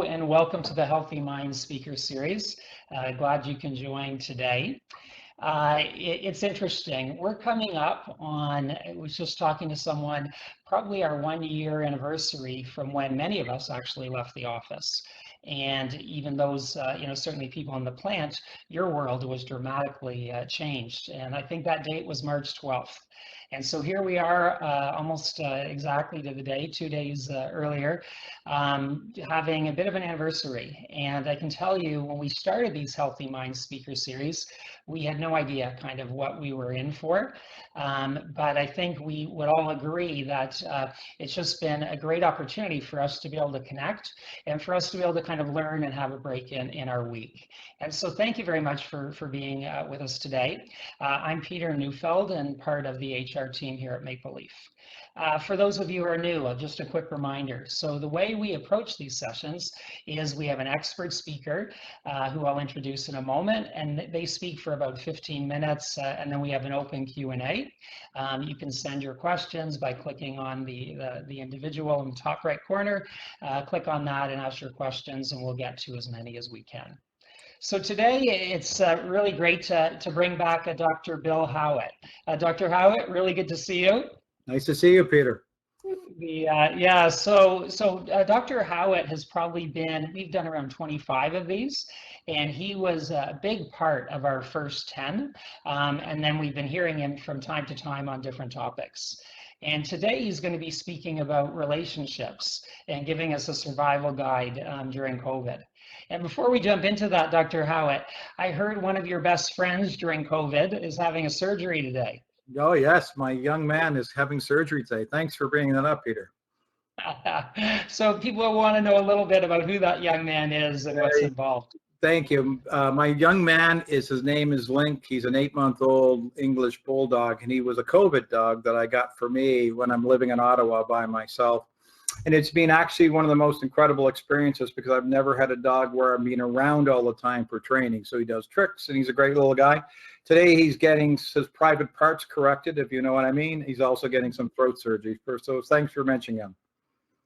And welcome to the Healthy Minds Speaker Series. Glad you can join today. It's interesting. We're coming up on, I was just talking to someone, probably our 1-year anniversary from when many of us actually left the office. And even those, certainly people in the plant, your world was dramatically changed. And I think that date was March 12th. And so here we are, almost exactly to the day, 2 days earlier, having a bit of an anniversary. And I can tell you, when we started these Healthy Minds Speaker Series, we had no idea kind of what we were in for. But I think we would all agree that it's just been a great opportunity for us to be able to connect and for us to be able to kind of learn and have a break in our week. And so thank you very much for being with us today. I'm Peter Neufeld and part of the HR team here at Maple Leaf. For those of you who are new, just a quick reminder. So the way we approach these sessions is we have an expert speaker who I'll introduce in a moment, and they speak for about 15 minutes, and then we have an open Q&A. You can send your questions by clicking on the individual in the top right corner. Click on that and ask your questions, and we'll get to as many as we can. So today it's really great to bring back Dr. Bill Howitt. Dr. Howitt, really good to see you. Nice to see you, Peter. So Dr. Howitt has probably been, we've done around 25 of these, and he was a big part of our first 10. And then we've been hearing him from time to time on different topics. And today he's going to be speaking about relationships and giving us a survival guide during COVID. And before we jump into that, Dr. Howitt, I heard one of your best friends during COVID is having a surgery today. Oh, yes. My young man is having surgery today. Thanks for bringing that up, Peter. So people want to know a little bit about who that young man is and what's involved. Thank you. My young man his name is Link. He's an 8-month-old English bulldog, and he was a COVID dog that I got for me when I'm living in Ottawa by myself. And it's been actually one of the most incredible experiences because I've never had a dog where I'm being around all the time for training. So he does tricks and he's a great little guy. Today he's getting his private parts corrected, if you know what I mean. He's also getting some throat surgery. So thanks for mentioning him.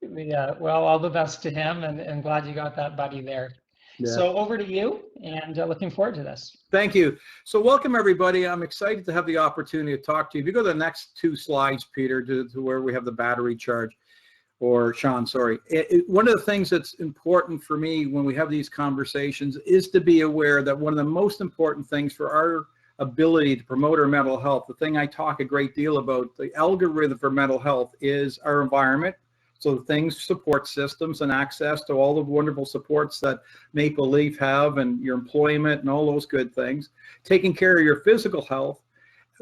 Yeah, well, all the best to him, and glad you got that buddy there. Yeah. So over to you, and looking forward to this. Thank you. So welcome, everybody. I'm excited to have the opportunity to talk to you. If you go to the next 2 slides, Peter, to where we have the battery charge. Or Sean, sorry. One of the things that's important for me when we have these conversations is to be aware that one of the most important things for our ability to promote our mental health, the thing I talk a great deal about, the algorithm for mental health, is our environment. So things, support systems, and access to all the wonderful supports that Maple Leaf have, and your employment and all those good things. Taking care of your physical health,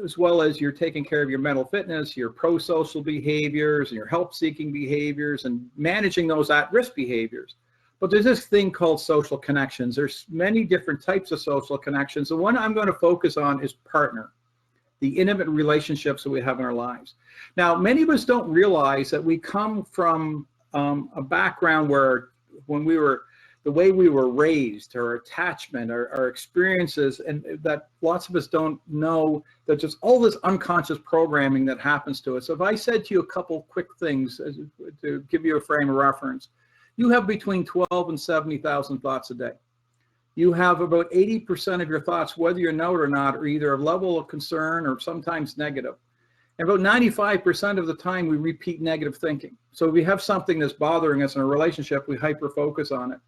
as well as you're taking care of your mental fitness, your pro-social behaviors, and your help-seeking behaviors, and managing those at-risk behaviors. But there's this thing called social connections. There's many different types of social connections. The one I'm going to focus on is partner, the intimate relationships that we have in our lives. Now, many of us don't realize that we come from a background where the way we were raised, our attachment, our experiences, and that lots of us don't know that just all this unconscious programming that happens to us. So if I said to you a couple quick things to give you a frame of reference, you have between 12 and 70,000 thoughts a day. You have about 80% of your thoughts, whether you know it or not, are either a level of concern or sometimes negative. And about 95% of the time we repeat negative thinking. So if we have something that's bothering us in a relationship, we hyper-focus on it.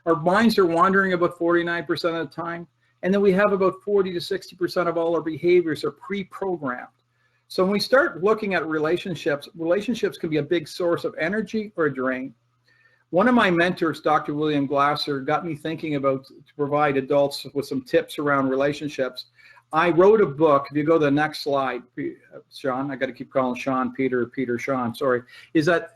Our minds are wandering about 49% of the time, and then we have about 40 to 60% of all our behaviors are pre-programmed. So when we start looking at relationships can be a big source of energy or a drain. One of my mentors, Dr. William Glasser, got me thinking about to provide adults with some tips around relationships. I wrote a book. If you go to the next slide, Sean, I got to keep calling Sean, Peter, Sean, sorry, is that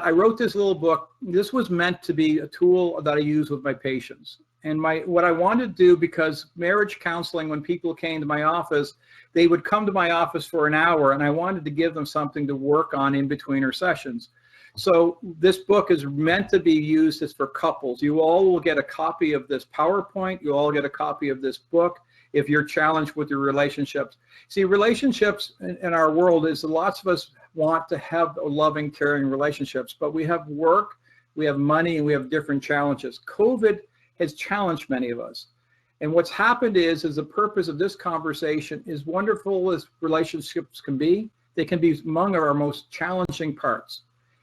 I wrote this little book. This was meant to be a tool that I use with my patients. And what I wanted to do, because marriage counseling, when people came to my office, they would come to my office for an hour, and I wanted to give them something to work on in between our sessions. So this book is meant to be used as for couples. You all will get a copy of this PowerPoint. You all get a copy of this book if you're challenged with your relationships. See, relationships in our world is lots of us want to have loving, caring relationships, but we have work, we have money, and we have different challenges. COVID has challenged many of us. And what's happened is the purpose of this conversation is wonderful as relationships can be. They can be among our most challenging parts.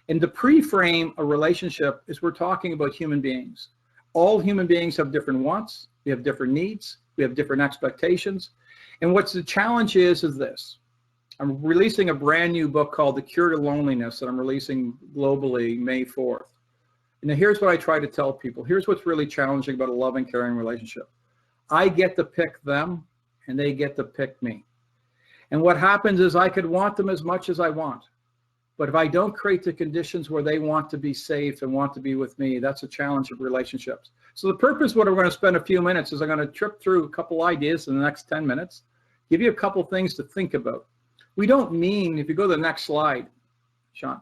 And to pre-frame a relationship is we're talking about human beings. All human beings have different wants. We have different needs. We have different expectations. And what's the challenge is this. I'm releasing a brand new book called The Cure to Loneliness that I'm releasing globally May 4th. And now here's what I try to tell people. Here's what's really challenging about a loving, caring relationship. I get to pick them and they get to pick me. And what happens is I could want them as much as I want. But if I don't create the conditions where they want to be safe and want to be with me, that's a challenge of relationships. So the purpose of what we're going to spend a few minutes is I'm going to trip through a couple ideas in the next 10 minutes, give you a couple things to think about. We don't mean, if you go to the next slide, Sean,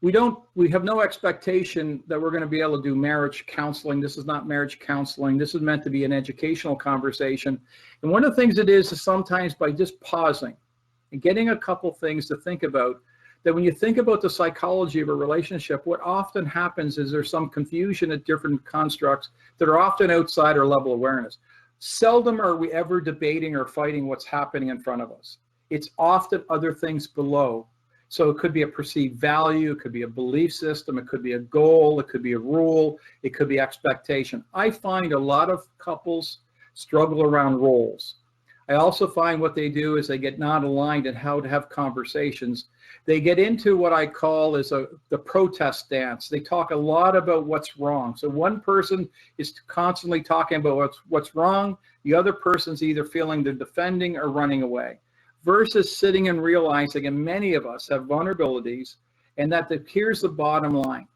we have no expectation that we're going to be able to do marriage counseling. This is not marriage counseling. This is meant to be an educational conversation. And one of the things it is sometimes by just pausing and getting a couple things to think about, that when you think about the psychology of a relationship, what often happens is there's some confusion at different constructs that are often outside our level of awareness. Seldom are we ever debating or fighting what's happening in front of us. It's often other things below. So it could be a perceived value, it could be a belief system, it could be a goal, it could be a rule, it could be expectation. I find a lot of couples struggle around roles. I also find what they do is they get not aligned in how to have conversations. They get into what I call is the protest dance. They talk a lot about what's wrong. So one person is constantly talking about what's wrong. The other person's either feeling they're defending or running away. Versus sitting and realizing, and many of us have vulnerabilities, and here's the bottom line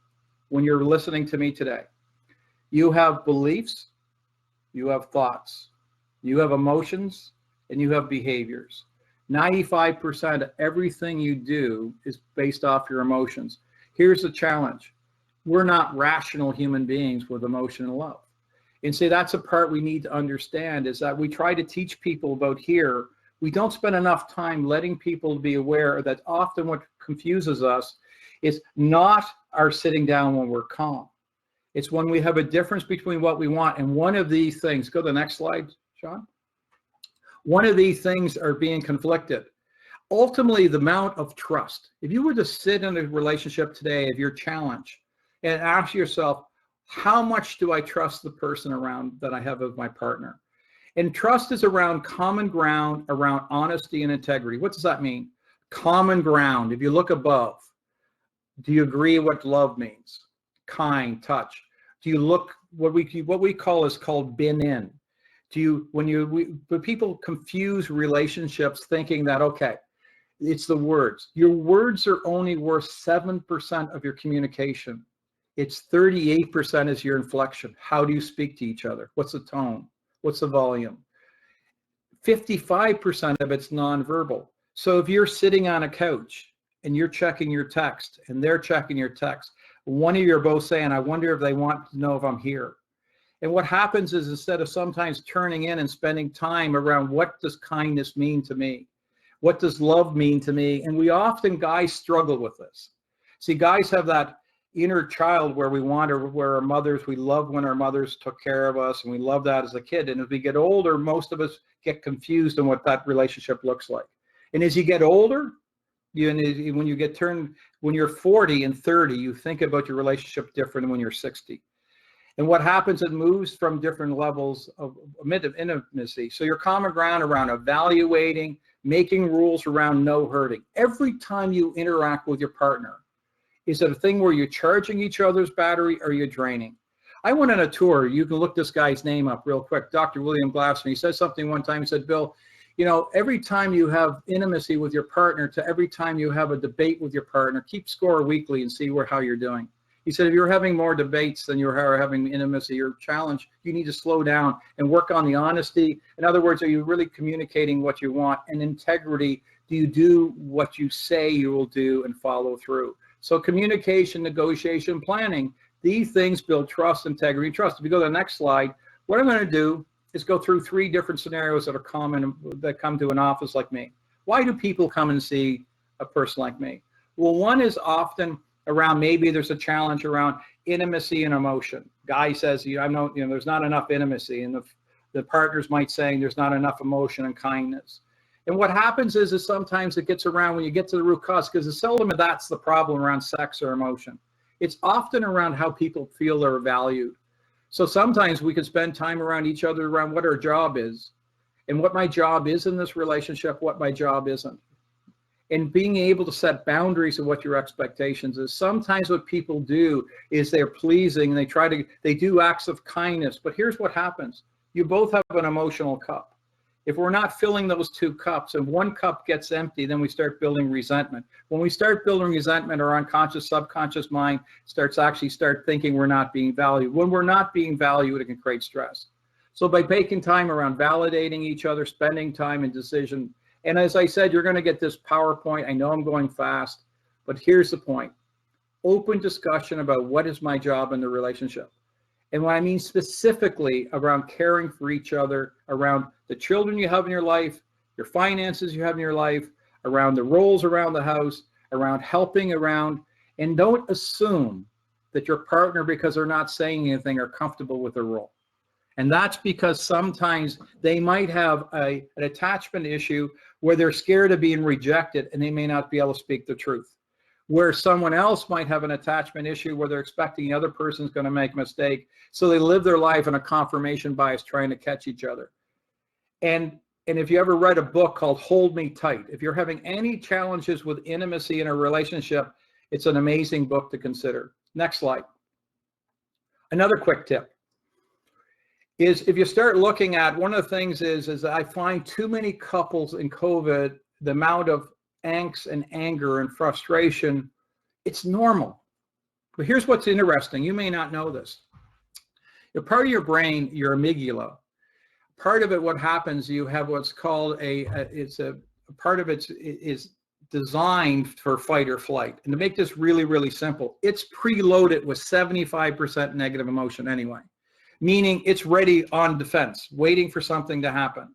when you're listening to me today. You have beliefs, you have thoughts, you have emotions, and you have behaviors. 95% of everything you do is based off your emotions. Here's the challenge. We're not rational human beings with emotion and love. And see, that's a part we need to understand, is that we try to teach people about here. We don't spend enough time letting people be aware that often what confuses us is not our sitting down when we're calm. It's when we have a difference between what we want. And one of these things, go to the next slide, Sean. One of these things are being conflicted. Ultimately, the amount of trust. If you were to sit in a relationship today of your challenge and ask yourself, how much do I trust the person around that I have as my partner? And trust is around common ground, around honesty and integrity. What does that mean? Common ground. If you look above, do you agree what love means? Kind, touch. Do you look, what we call is called bin in. But people confuse relationships thinking that, okay, it's the words. Your words are only worth 7% of your communication. It's 38% is your inflection. How do you speak to each other? What's the tone? What's the volume? 55% of it's nonverbal. So if you're sitting on a couch and you're checking your text and they're checking your text, one of you are both saying, I wonder if they want to know if I'm here. And what happens is instead of sometimes turning in and spending time around what does kindness mean to me? What does love mean to me? And guys struggle with this. See, guys have that inner child where we love when our mothers took care of us, and we love that as a kid. And as we get older, most of us get confused on what that relationship looks like. And as you get older, when you're 40 and 30, you think about your relationship different than when you're 60. And what happens, it moves from different levels of intimacy. So your common ground around evaluating, making rules around no hurting. Every time you interact with your partner, is it a thing where you're charging each other's battery or you're draining? I went on a tour. You can look this guy's name up real quick. Dr. William Glassman. He said something one time. He said, Bill, every time you have intimacy with your partner to every time you have a debate with your partner, keep score weekly and see how you're doing. He said, if you're having more debates than you're having intimacy or challenge, you need to slow down and work on the honesty. In other words, are you really communicating what you want? And integrity, do you do what you say you will do and follow through? So communication, negotiation, planning, these things build trust, integrity, trust. If you go to the next slide, what I'm going to do is go through 3 different scenarios that are common that come to an office like me. Why do people come and see a person like me? Well, one is often around, maybe there's a challenge around, intimacy and emotion. Guy says, there's not enough intimacy, and the partners might say there's not enough emotion and kindness. And what happens is sometimes it gets around when you get to the root cause, because it's seldom that's the problem around sex or emotion. It's often around how people feel they're valued. So sometimes we could spend time around each other around what our job is and what my job is in this relationship, what my job isn't. And being able to set boundaries of what your expectations is. Sometimes what people do is they're pleasing, they do acts of kindness, but here's what happens. You both have an emotional cup. If we're not filling those two cups and one cup gets empty, then we start building resentment. When we start building resentment, our unconscious, subconscious mind starts thinking we're not being valued. When we're not being valued, it can create stress. So by taking time around validating each other, spending time in decision, and as I said, you're going to get this PowerPoint. I know I'm going fast, but here's the point. Open discussion about what is my job in the relationship. And what I mean specifically around caring for each other, around the children you have in your life, your finances you have in your life, around the roles around the house, around helping around, and don't assume that your partner, because they're not saying anything, are comfortable with their role. And that's because sometimes they might have an attachment issue where they're scared of being rejected and they may not be able to speak the truth. Where someone else might have an attachment issue where they're expecting the other person's going to make a mistake. So they live their life in a confirmation bias trying to catch each other. And if you ever read a book called Hold Me Tight, if you're having any challenges with intimacy in a relationship, it's an amazing book to consider. Next slide. Another quick tip is if you start looking at, one of the things is that I find too many couples in COVID, the amount of angst and anger and frustration, it's normal. But here's what's interesting. You may not know this. A part of your brain, your amygdala, part of it, what happens, you have what's called part of it is designed for fight or flight. And to make this really, really simple, it's preloaded with 75% negative emotion anyway, meaning it's ready on defense, waiting for something to happen.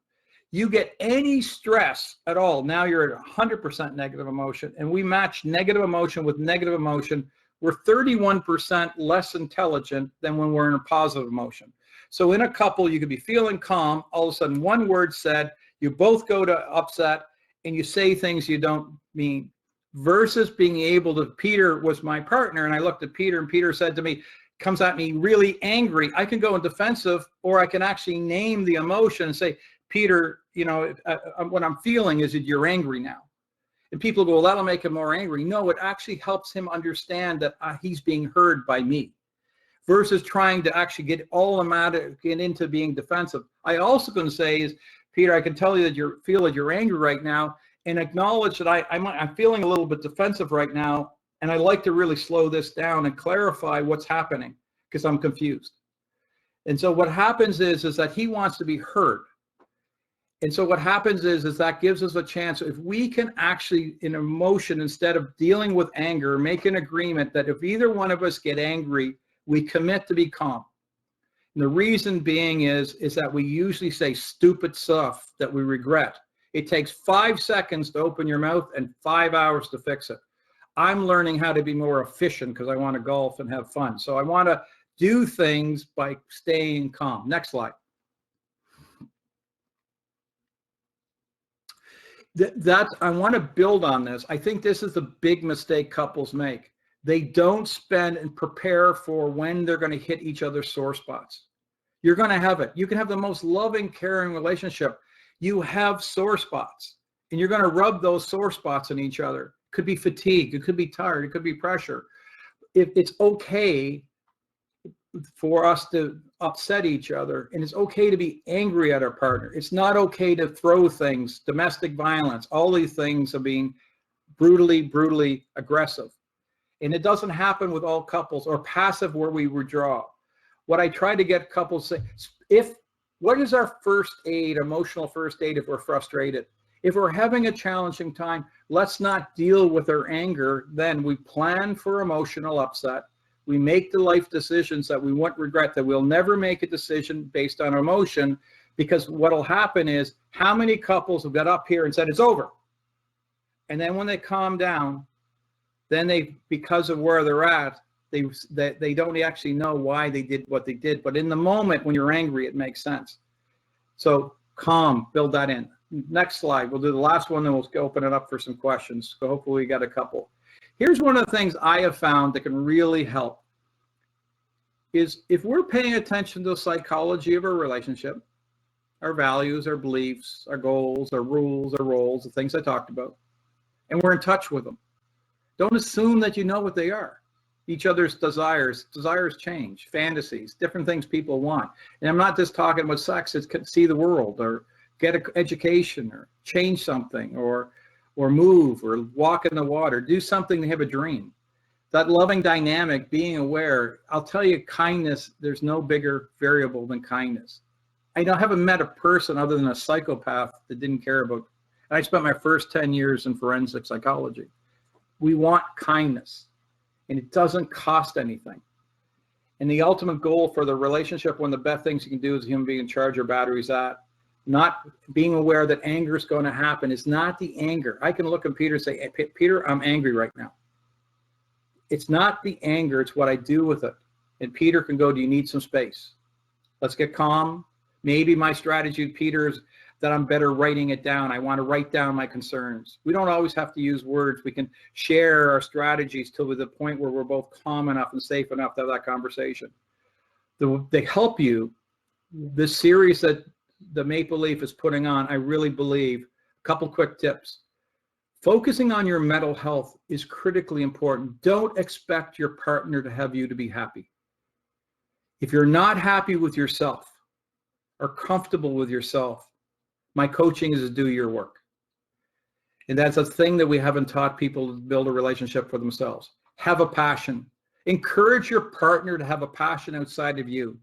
You get any stress at all, now you're at 100% negative emotion, and we match negative emotion with negative emotion. We're 31% less intelligent than when we're in a positive emotion. So in a couple, you could be feeling calm, all of a sudden one word said, you both go to upset, and you say things you don't mean, versus being able to, Peter was my partner, and I looked at Peter, and Peter said to me, comes at me really angry, I can go in defensive, or I can actually name the emotion and say, Peter, what I'm feeling is that you're angry now. And people go, well, that'll make him more angry. No, it actually helps him understand that he's being heard by me, versus trying to actually get into being defensive. I also going to say is, Peter, I can tell you that you feel that you're angry right now, and acknowledge that I'm feeling a little bit defensive right now, and I'd like to really slow this down and clarify what's happening because I'm confused. And so what happens is that he wants to be heard. And so what happens is that gives us a chance. If we can actually, in emotion, instead of dealing with anger, make an agreement that if either one of us get angry, we commit to be calm. And the reason being is that we usually say stupid stuff that we regret. It takes 5 seconds to open your mouth and 5 hours to fix it. I'm learning how to be more efficient because I want to golf and have fun. So I want to do things by staying calm. Next slide. I want to build on this. I think this is the big mistake couples make. They don't spend and prepare for when they're going to hit each other's sore spots. You're going to have it. You can have the most loving, caring relationship. You have sore spots, and you're going to rub those sore spots on each other. It could be fatigue. It could be tired. It could be pressure. It's okay for us to upset each other, and it's okay to be angry at our partner. It's not okay to throw things, domestic violence, all these things of being brutally aggressive. And it doesn't happen with all couples, or passive where we withdraw. What I try to get couples to say, what is our first aid, emotional first aid if we're frustrated? If we're having a challenging time, let's not deal with our anger. Then we plan for emotional upset. We make the life decisions that we won't regret, that we'll never make a decision based on emotion, because what'll happen is, how many couples have got up here and said it's over? And then when they calm down, then because of where they're at, They don't actually know why they did what they did, but in the moment when you're angry, it makes sense. So calm, build that in. Next slide. We'll do the last one, then we'll open it up for some questions. So hopefully we got a couple. Here's one of the things I have found that can really help is if we're paying attention to the psychology of our relationship, our values, our beliefs, our goals, our rules, our roles, the things I talked about, and we're in touch with them. Don't assume that you know what they are. Each other's desires change, fantasies, different things people want. And I'm not just talking about sex, it's see the world or get an education or change something or move or walk in the water, do something, they have a dream. That loving dynamic, being aware, I'll tell you, kindness, there's no bigger variable than kindness. I haven't met a person other than a psychopath that didn't care about, I spent my first 10 years in forensic psychology. We want kindness, and it doesn't cost anything. And the ultimate goal for the relationship, one of the best things you can do as a human being in charge your batteries at, not being aware that anger is going to happen, is not the anger. I can look at Peter and say, hey, Peter, I'm angry right now. It's not the anger, it's what I do with it. And Peter can go, do you need some space? Let's get calm. Maybe my strategy, Peter, is that I'm better writing it down. I want to write down my concerns. We don't always have to use words. We can share our strategies till to the point where we're both calm enough and safe enough to have that conversation. They help you. This series that the Maple Leaf is putting on, I really believe, a couple quick tips. Focusing on your mental health is critically important. Don't expect your partner to have you to be happy. If you're not happy with yourself or comfortable with yourself, my coaching is to do your work. And that's a thing that we haven't taught people to build a relationship for themselves. Have a passion. Encourage your partner to have a passion outside of you.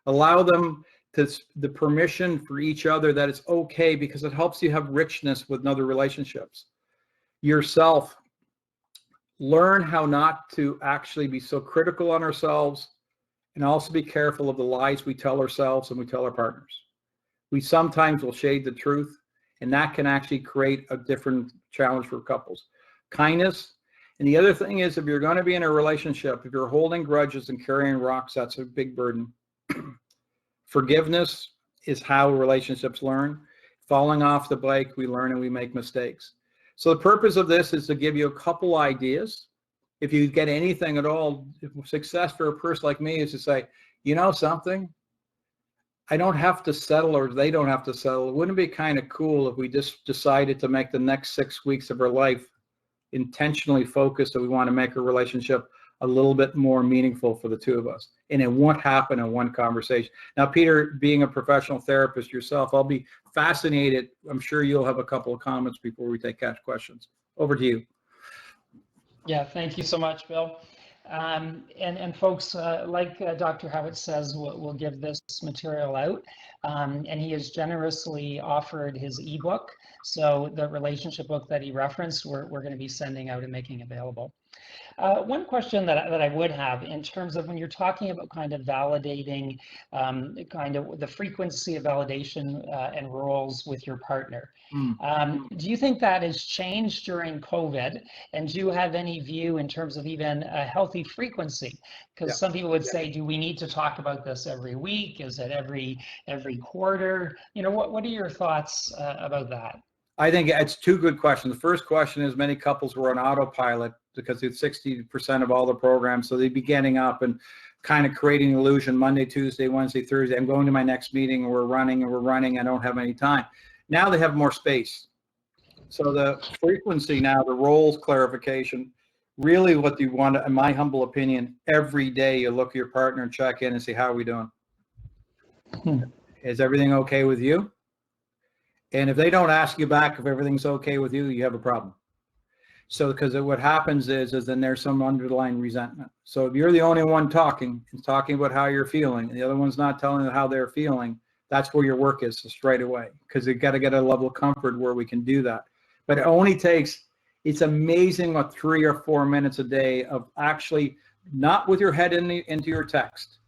Allow them the permission for each other that it's okay, because it helps you have richness with other relationships. Yourself, learn how not to actually be so critical on ourselves, and also be careful of the lies we tell ourselves and we tell our partners. We sometimes will shade the truth, and that can actually create a different challenge for couples. Kindness. And the other thing is, if you're going to be in a relationship, if you're holding grudges and carrying rocks, that's a big burden. Forgiveness is how relationships learn. Falling off the bike, we learn and we make mistakes. So the purpose of this is to give you a couple ideas. If you get anything at all, success for a person like me is to say, you know something? I don't have to settle, or they don't have to settle. Wouldn't it be kind of cool if we just decided to make the next 6 weeks of our life intentionally focused, that we want to make a relationship a little bit more meaningful for the two of us? And it won't happen in one conversation. Now, Peter, being a professional therapist yourself, I'll be fascinated. I'm sure you'll have a couple of comments before we take cash questions. Over to you. Yeah, thank you so much, Bill. And folks, like Dr. Howitt says, we'll give this material out. And he has generously offered his ebook. So the relationship book that he referenced, we're going to be sending out and making available. One question that I would have, in terms of when you're talking about kind of validating kind of the frequency of validation and roles with your partner, do you think that has changed during COVID? And do you have any view in terms of even a healthy frequency? Because some people would say, do we need to talk about this every week? Is it every quarter? You know, what are your thoughts about that? I think it's two good questions. The first question is, many couples were on autopilot because it's 60% of all the programs. So they'd be getting up and kind of creating an illusion Monday, Tuesday, Wednesday, Thursday. I'm going to my next meeting, and we're running. I don't have any time. Now they have more space. So the frequency now, the roles clarification, really what you want, in my humble opinion, every day you look at your partner and check in and see, how are we doing? Is everything okay with you? And if they don't ask you back if everything's okay with you, you have a problem. So because what happens is then there's some underlying resentment. So if you're the only one talking about how you're feeling, and the other one's not telling you how they're feeling, that's where your work is straight away, because you've got to get a level of comfort where we can do that. But it only takes, it's amazing what 3 or 4 minutes a day of actually not with your head into your text,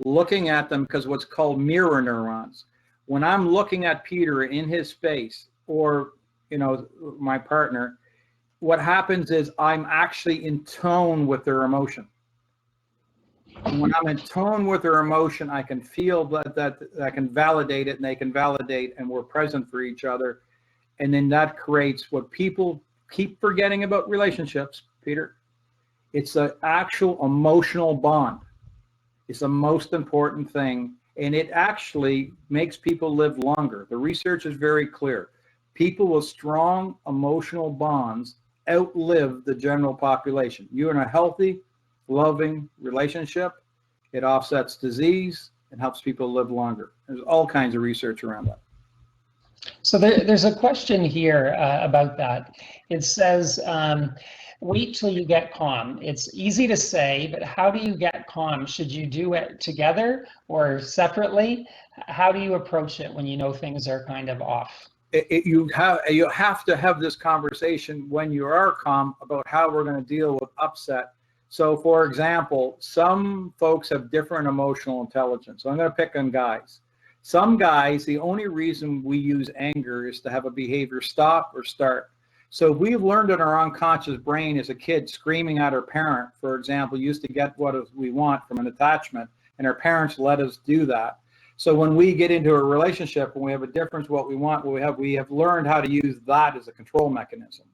looking at them, because what's called mirror neurons. When I'm looking at Peter in his space, or, you know, my partner, what happens is I'm actually in tone with their emotion. And when I'm in tone with their emotion, I can feel that I can validate it, and they can validate, and we're present for each other. And then that creates what people keep forgetting about relationships, Peter. It's an actual emotional bond. It's the most important thing, and it actually makes people live longer. The research is very clear. People with strong emotional bonds outlive the general population. You're in a healthy, loving relationship, it offsets disease and helps people live longer. There's all kinds of research around that. So there's a question here about that. It says, wait till you get calm. It's easy to say, but how do you get calm? Should you do it together or separately? How do you approach it when you know things are kind of off? You have to have this conversation when you are calm about how we're going to deal with upset. So, for example, some folks have different emotional intelligence. So I'm going to pick on guys. Some guys, the only reason we use anger is to have a behavior stop or start. So we've learned in our unconscious brain as a kid, screaming at our parent, for example, used to get what we want from an attachment, and our parents let us do that. So when we get into a relationship and we have a difference what we want, we have learned how to use that as a control mechanism.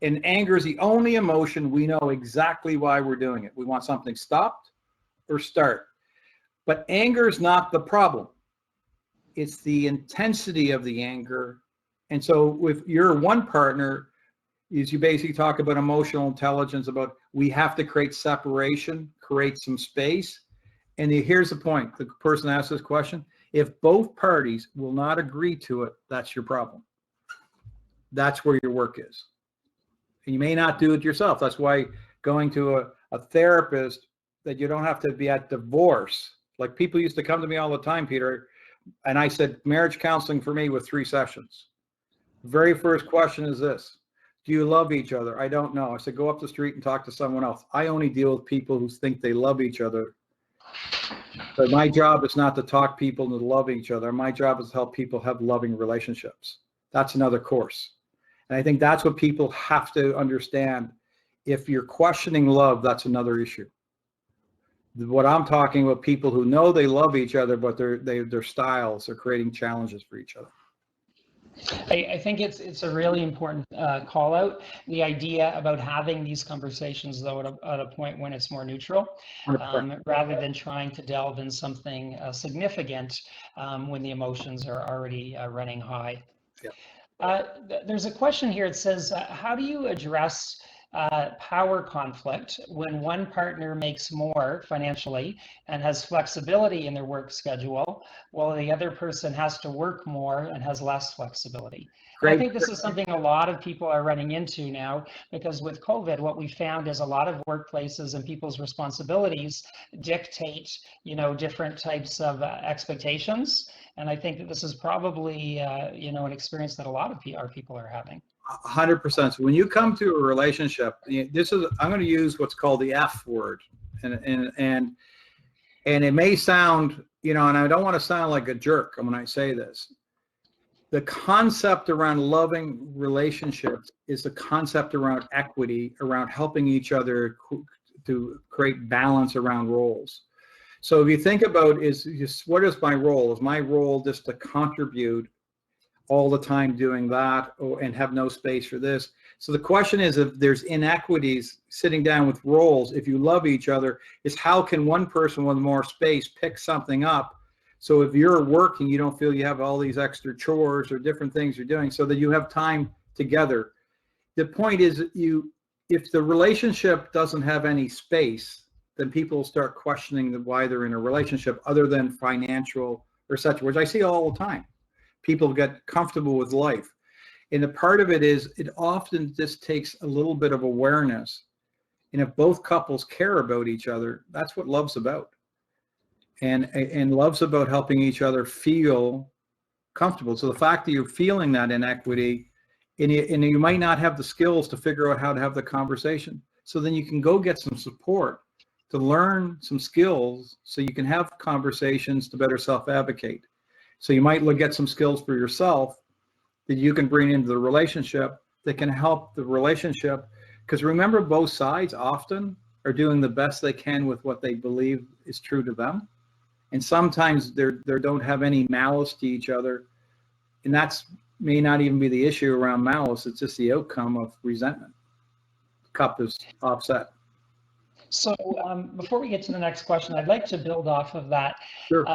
And anger is the only emotion we know exactly why we're doing it. We want something stopped or start. But anger is not the problem. It's the intensity of the anger. And so with your one partner, is you basically talk about emotional intelligence, about we have to create separation, create some space. And here's the point. The person asked this question. If both parties will not agree to it, that's your problem. That's where your work is. And you may not do it yourself. That's why going to a therapist, that you don't have to be at divorce. Like people used to come to me all the time, Peter, and I said, marriage counseling for me with 3 sessions. Very first question is this: do you love each other? I don't know. I said, go up the street and talk to someone else. I only deal with people who think they love each other. But my job is not to talk people into loving each other. My job is to help people have loving relationships. That's another course. And I think that's what people have to understand. If you're questioning love, that's another issue. What I'm talking about, people who know they love each other, but their styles are creating challenges for each other. I think it's a really important call out. The idea about having these conversations, though, at a point when it's more neutral, rather than trying to delve in something significant when the emotions are already running high. Yeah. There's a question here. It says, how do you address power conflict when one partner makes more financially and has flexibility in their work schedule, while the other person has to work more and has less flexibility? I think this is something a lot of people are running into now, because with COVID, what we found is a lot of workplaces and people's responsibilities dictate, different types of expectations. And I think that this is probably, an experience that a lot of our people are having. 100%. So when you come to a relationship, I'm going to use what's called the F word, and it may sound, and I don't want to sound like a jerk when I say this. The concept around loving relationships is the concept around equity, around helping each other to create balance around roles. So if you think about what is my role? Is my role just to contribute all the time doing that and have no space for this? So the question is, if there's inequities sitting down with roles, if you love each other, is how can one person with more space pick something up? So if you're working, you don't feel you have all these extra chores or different things you're doing, so that you have time together. The point is, if the relationship doesn't have any space, then people start questioning why they're in a relationship other than financial or such, which I see all the time. People get comfortable with life. And the part of it is, it often just takes a little bit of awareness. And if both couples care about each other, that's what love's about. And love's about helping each other feel comfortable. So the fact that you're feeling that inequity, and you might not have the skills to figure out how to have the conversation, so then you can go get some support to learn some skills so you can have conversations to better self-advocate. So you might get some skills for yourself that you can bring into the relationship that can help the relationship. Because remember, both sides often are doing the best they can with what they believe is true to them. And sometimes they don't have any malice to each other. And that's may not even be the issue around malice. It's just the outcome of resentment. The cup is offset. So before we get to the next question, I'd like to build off of that. Sure.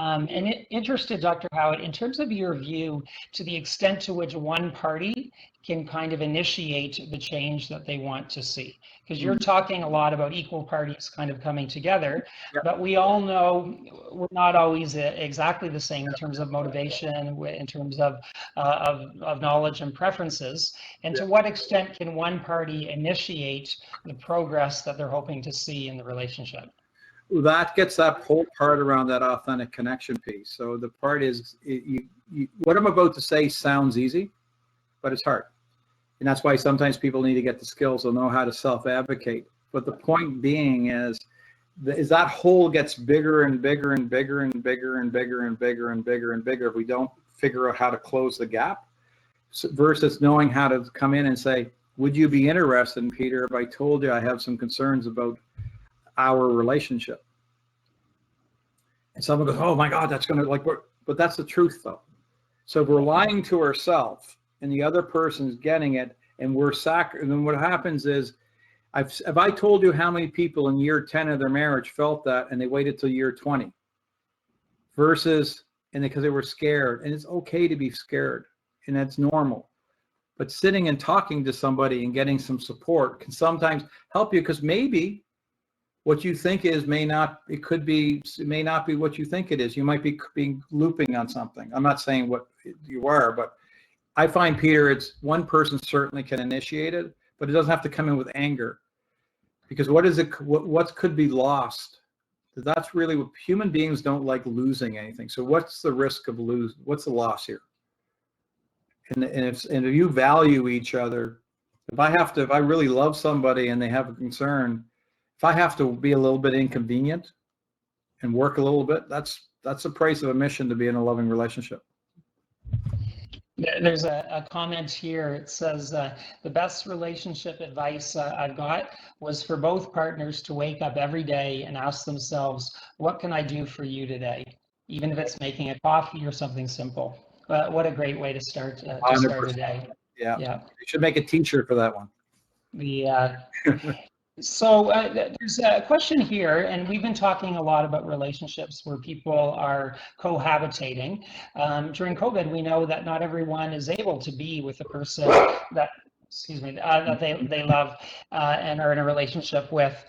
Interested, Dr. Howitt, in terms of your view to the extent to which one party can kind of initiate the change that they want to see. Because you're talking a lot about equal parties kind of coming together, but we all know we're not always exactly the same in terms of motivation, in terms of knowledge and preferences. And to what extent can one party initiate the progress that they're hoping to see in the relationship? That gets that whole part around that authentic connection piece. So the part is, what I'm about to say sounds easy, but it's hard. And that's why sometimes people need to get the skills to know how to self-advocate. But the point being is that hole gets bigger and bigger and bigger and bigger and bigger and bigger and bigger and bigger if we don't figure out how to close the gap, versus knowing how to come in and say, would you be interested, Peter, if I told you I have some concerns about our relationship? And someone goes, oh my God, that's going to but that's the truth though. So if we're lying to ourselves and the other person's getting it, and and then what happens is, if I told you how many people in year 10 of their marriage felt that and they waited till year 20 versus, and because they were scared, and it's okay to be scared and that's normal. But sitting and talking to somebody and getting some support can sometimes help you, because maybe what you think is may not be what you think it is. You might be looping on something. I'm not saying what you are, but I find, Peter, it's one person certainly can initiate it, but it doesn't have to come in with anger, because what could be lost? That's really what human beings don't like, losing anything. So what's the risk of what's the loss here? And if you value each other, if I really love somebody and they have a concern, if I have to be a little bit inconvenient and work a little bit, that's the price of admission to be in a loving relationship. There's a comment here. It says, the best relationship advice I've got was for both partners to wake up every day and ask themselves, what can I do for you today? Even if it's making a coffee or something simple. What a great way to start a day. Yeah. You should make a t-shirt for that one. So there's a question here, and we've been talking a lot about relationships where people are cohabitating. During COVID, we know that not everyone is able to be with the person that they love and are in a relationship with.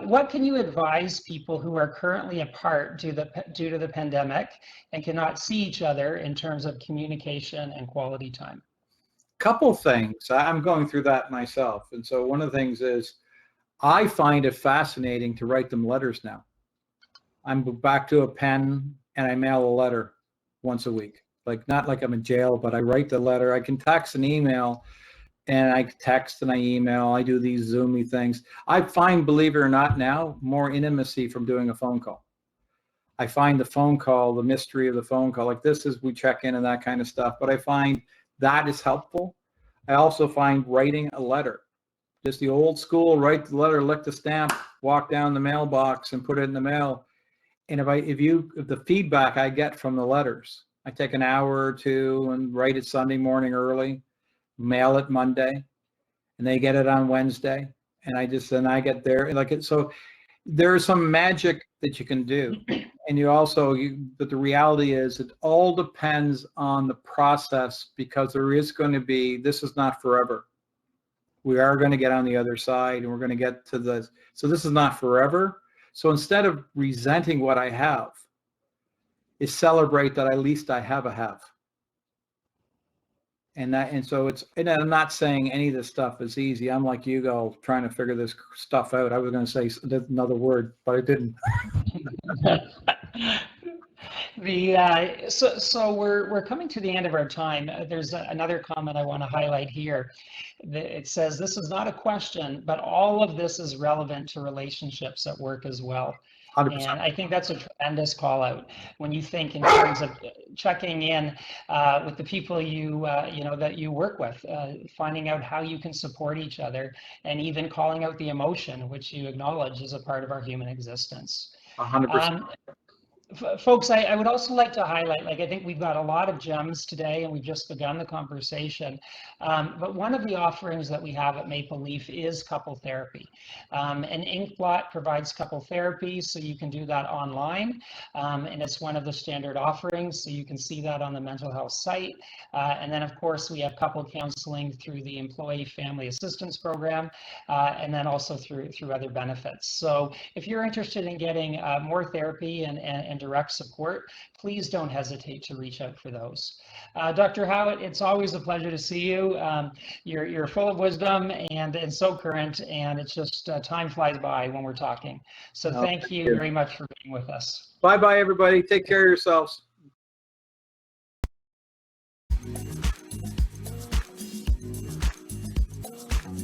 What can you advise people who are currently apart due to the pandemic and cannot see each other in terms of communication and quality time? Couple things. I'm going through that myself. And so one of the things is, I find it fascinating to write them letters now. I'm back to a pen and I mail a letter once a week. Not like I'm in jail, but I write the letter. I can text and email, and I text and I email. I do these Zoomy things. I find, believe it or not now, more intimacy from doing a phone call. I find the phone call, the mystery of the phone call, like this is, we check in and that kind of stuff. But I find that is helpful. I also find writing a letter. Just the old school, write the letter, lick the stamp, walk down the mailbox and put it in the mail. And if the feedback I get from the letters, I take an hour or two and write it Sunday morning early, mail it Monday, and they get it on Wednesday. And I get there so there's some magic that you can do. And but the reality is it all depends on the process, because this is not forever. We are going to get on the other side, and we're going to get to so this is not forever. So instead of resenting what I have, is celebrate that at least I have a have. And so I'm not saying any of this stuff is easy. I'm like you go trying to figure this stuff out. I was going to say another word, but I didn't. So we're coming to the end of our time. There's another comment I want to highlight here. It says, this is not a question, but all of this is relevant to relationships at work as well. 100%. And I think that's a tremendous call out when you think in terms of checking in with the people that you work with, finding out how you can support each other, and even calling out the emotion, which you acknowledge is a part of our human existence. 100%. Folks, I would also like to highlight, like, I think we've got a lot of gems today and we've just begun the conversation. But one of the offerings that we have at Maple Leaf is couple therapy. And Inkblot provides couple therapy, so you can do that online. And it's one of the standard offerings, so you can see that on the mental health site. And then, of course, we have couple counseling through the Employee Family Assistance Program, and then also through other benefits. So if you're interested in getting more therapy and direct support, please don't hesitate to reach out for those. Dr. Howitt, it's always a pleasure to see you. You're full of wisdom and so current, and it's just time flies by when we're talking. So thank you very much for being with us. Bye-bye, everybody. Take care of yourselves.